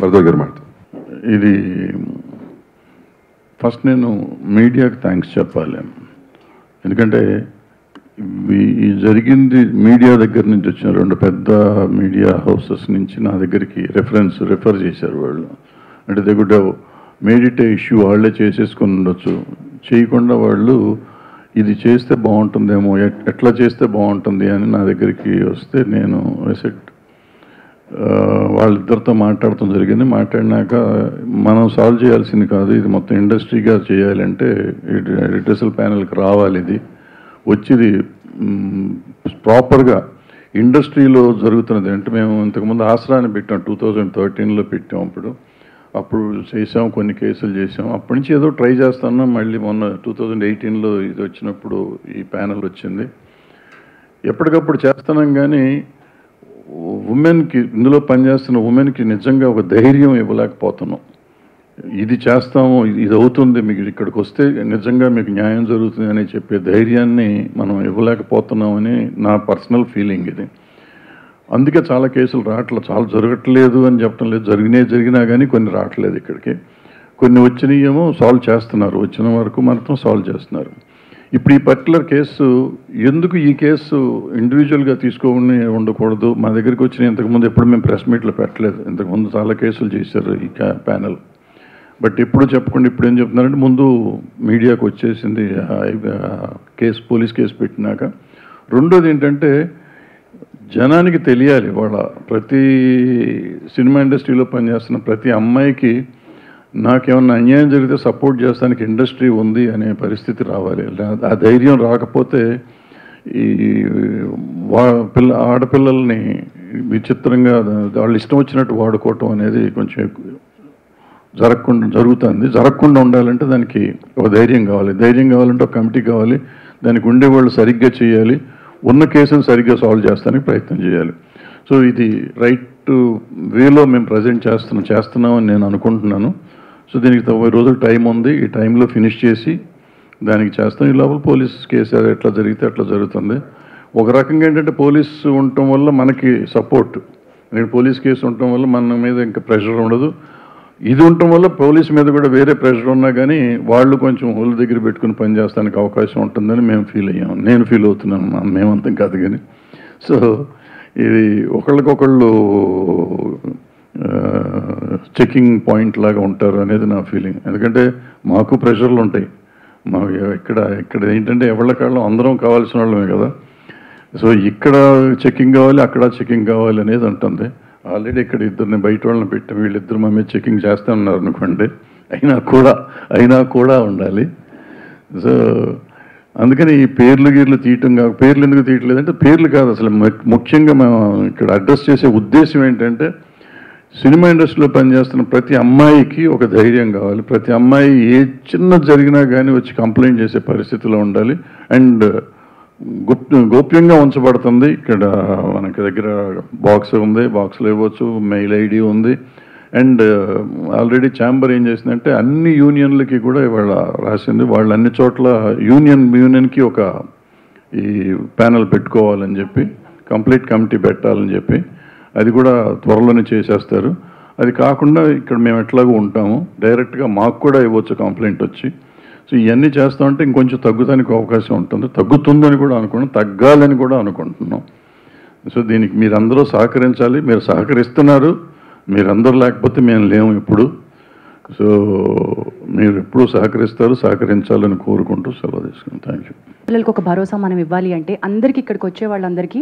భరద్వాజ్ గారు మాట. ఇది ఫస్ట్ నేను మీడియాకి థ్యాంక్స్ చెప్పాలి. ఎందుకంటే ఈ జరిగింది మీడియా దగ్గర నుంచి వచ్చిన 2 పెద్ద మీడియా హౌసెస్ నుంచి నా దగ్గరికి రెఫర్ చేశారు వాళ్ళు. అంటే they good have made it A issue, వాళ్ళే చేసేసుకొని ఉండొచ్చు. చేయకుండా వాళ్ళు ఇది చేస్తే బాగుంటుందేమో, ఎట్లా చేస్తే బాగుంటుంది అని నా దగ్గరికి వస్తే నేను వాళ్ళిద్దరితో మాట్లాడటం జరిగింది. మాట్లాడినాక మనం సాల్వ్ చేయాల్సింది కాదు, ఇది మొత్తం ఇండస్ట్రీగా చేయాలంటే రిటర్సల్ ప్యానెల్కి రావాలి. ఇది వచ్చింది ప్రాపర్గా ఇండస్ట్రీలో జరుగుతున్నది. అంటే మేము ఇంతకుముందు ఆసరాన్ని పెట్టాం, 2013లో పెట్టాం. అప్పుడు చేసాం, కొన్ని కేసులు చేసాం. అప్పటి నుంచి ఏదో ట్రై చేస్తున్నాం. మళ్ళీ మొన్న 2018లో ఇది వచ్చినప్పుడు ఈ ప్యానెల్ వచ్చింది. ఎప్పటికప్పుడు చేస్తున్నాం. కానీ ఉమెన్కి, ఇందులో పనిచేస్తున్న ఉమెన్కి నిజంగా ఒక ధైర్యం ఇవ్వలేకపోతున్నాం. ఇది చేస్తాము, ఇది అవుతుంది, మీకు ఇక్కడికి వస్తే నిజంగా మీకు న్యాయం జరుగుతుంది అని చెప్పే ధైర్యాన్ని మనం ఇవ్వలేకపోతున్నామని నా పర్సనల్ ఫీలింగ్ ఇది. అందుకే చాలా కేసులు రావట్లేదు, చాలా జరగట్లేదు అని చెప్పడం లేదు. జరిగినా కానీ కొన్ని రావట్లేదు ఇక్కడికి. కొన్ని వచ్చినాయేమో సాల్వ్ చేస్తున్నారు, వచ్చిన వరకు మాత్రం సాల్వ్ చేస్తున్నారు. ఇప్పుడు ఈ పర్టికులర్ కేసు ఎందుకు ఈ కేసు ఇండివిజువల్గా తీసుకొని ఉండకూడదు? మా దగ్గరికి వచ్చిన ఇంతకుముందు ఎప్పుడు మేము ప్రెస్ మీట్లో పెట్టలేదు. ఇంతకుముందు చాలా కేసులు చేశారు ఈ ప్యానెల్. బట్ ఎప్పుడు చెప్పకుండా ఇప్పుడు ఏం చెప్తున్నారంటే ముందు మీడియాకు వచ్చేసింది కేసు, పోలీస్ కేసు పెట్టినాక. రెండోది ఏంటంటే జనానికి తెలియాలి, వాళ్ళ ప్రతి సినిమా ఇండస్ట్రీలో పనిచేస్తున్న ప్రతి అమ్మాయికి నాకేమన్నా అన్యాయం జరిగితే సపోర్ట్ చేస్తానికి ఇండస్ట్రీ ఉంది అనే పరిస్థితి రావాలి. ఆ ధైర్యం రాకపోతే ఈ ఆడపిల్లల్ని విచిత్రంగా వాళ్ళు ఇష్టం వచ్చినట్టు వాడుకోవటం అనేది కొంచెం జరగకుండా ఉండాలంటే దానికి ఒక ధైర్యం కావాలి. ధైర్యం కావాలంటే ఒక కమిటీ కావాలి, దానికి ఉండేవాళ్ళు సరిగ్గా చేయాలి, ఉన్న కేసును సరిగ్గా సాల్వ్ చేస్తానికి ప్రయత్నం చేయాలి. సో ఇది రైట్ వేలో మేము ప్రజెంట్ చేస్తున్నామని నేను అనుకుంటున్నాను. సో దీనికి 90 రోజులు టైం ఉంది. ఈ టైంలో ఫినిష్ చేసి దానికి చేస్తాం. ఈ లోపల పోలీస్ కేసు ఎట్లా జరిగితే అట్లా జరుగుతుంది. ఒక రకంగా ఏంటంటే పోలీసు ఉండటం వల్ల మనకి సపోర్ట్, పోలీస్ కేసు ఉండటం వల్ల మన మీద ఇంకా ప్రెషర్ ఉండదు. ఇది ఉండటం వల్ల పోలీస్ మీద కూడా వేరే ప్రెషర్ ఉన్నా కానీ వాళ్ళు కొంచెం హోల్ దగ్గర పెట్టుకుని పనిచేస్తానికి అవకాశం ఉంటుందని మేము ఫీల్ అయ్యాము. నేను ఫీల్ అవుతున్నాను, మేమంతం కాదు కానీ. సో ఇది ఒకళ్ళకొకళ్ళు చెకింగ్ పాయింట్ లాగా ఉంటారు అనేది నా ఫీలింగ్. ఎందుకంటే మాకు ప్రెషర్లు ఉంటాయి. మాకు ఇక్కడ ఏంటంటే ఎవళ్ళకాళ్ళం అందరం కావాల్సిన వాళ్ళమే కదా. సో ఇక్కడ చెకింగ్ కావాలి, అక్కడ చెకింగ్ కావాలి అనేది ఉంటుంది. ఆల్రెడీ ఇక్కడ ఇద్దరిని బయట వాళ్ళని పెట్టి వీళ్ళిద్దరు మా మీద చెకింగ్ చేస్తూ ఉన్నారు అనుకోండి. అయినా కూడా ఉండాలి. సో అందుకని ఈ పేర్లు తీయటం కాదు. పేర్లు ఎందుకు తీయట్లేదంటే పేర్లు కాదు, అసలు ముఖ్యంగా మేము ఇక్కడ అడ్రస్ చేసే ఉద్దేశం ఏంటంటే సినిమా ఇండస్ట్రీలో పనిచేస్తున్న ప్రతి అమ్మాయికి ఒక ధైర్యం కావాలి. ప్రతి అమ్మాయి ఏ చిన్న జరిగినా కానీ వచ్చి కంప్లైంట్ చేసే పరిస్థితిలో ఉండాలి. అండ్ గోప్యంగా ఉంచబడుతుంది. ఇక్కడ మనకి దగ్గర బాక్స్ ఉంది, బాక్స్లో ఇవ్వచ్చు, మెయిల్ ఐడి ఉంది. అండ్ ఆల్రెడీ ఛాంబర్ ఏం చేసిందంటే అన్ని యూనియన్లకి కూడా ఇవాళ రాసింది. వాళ్ళు అన్ని చోట్ల యూనియన్కి ఒక ఈ ప్యానెల్ పెట్టుకోవాలని చెప్పి, కంప్లీట్ కమిటీ పెట్టాలని చెప్పి, అది కూడా త్వరలోనే చేసేస్తారు. అది కాకుండా ఇక్కడ మేము ఎట్లాగో ఉంటాము, డైరెక్ట్గా మాకు కూడా ఇవ్వచ్చు కంప్లైంట్ వచ్చి. సో ఇవన్నీ చేస్తామంటే ఇంకొంచెం తగ్గుతానికి అవకాశం ఉంటుంది. తగ్గుతుందని కూడా అనుకుంటున్నాం, తగ్గాలని కూడా అనుకుంటున్నాం. సో దీనికి మీరందరూ సహకరించాలి. మీరు సహకరిస్తున్నారు, మీరందరూ లేకపోతే మేము లేము ఇప్పుడు. సో మీరు ఎప్పుడూ సహకరించాలని కోరుకుంటూ సెలవు తీసుకున్నాం. Thank you. పిల్లలకు ఒక భరోసా మనం ఇవ్వాలి అంటే అందరికీ, ఇక్కడికి వచ్చే వాళ్ళందరికీ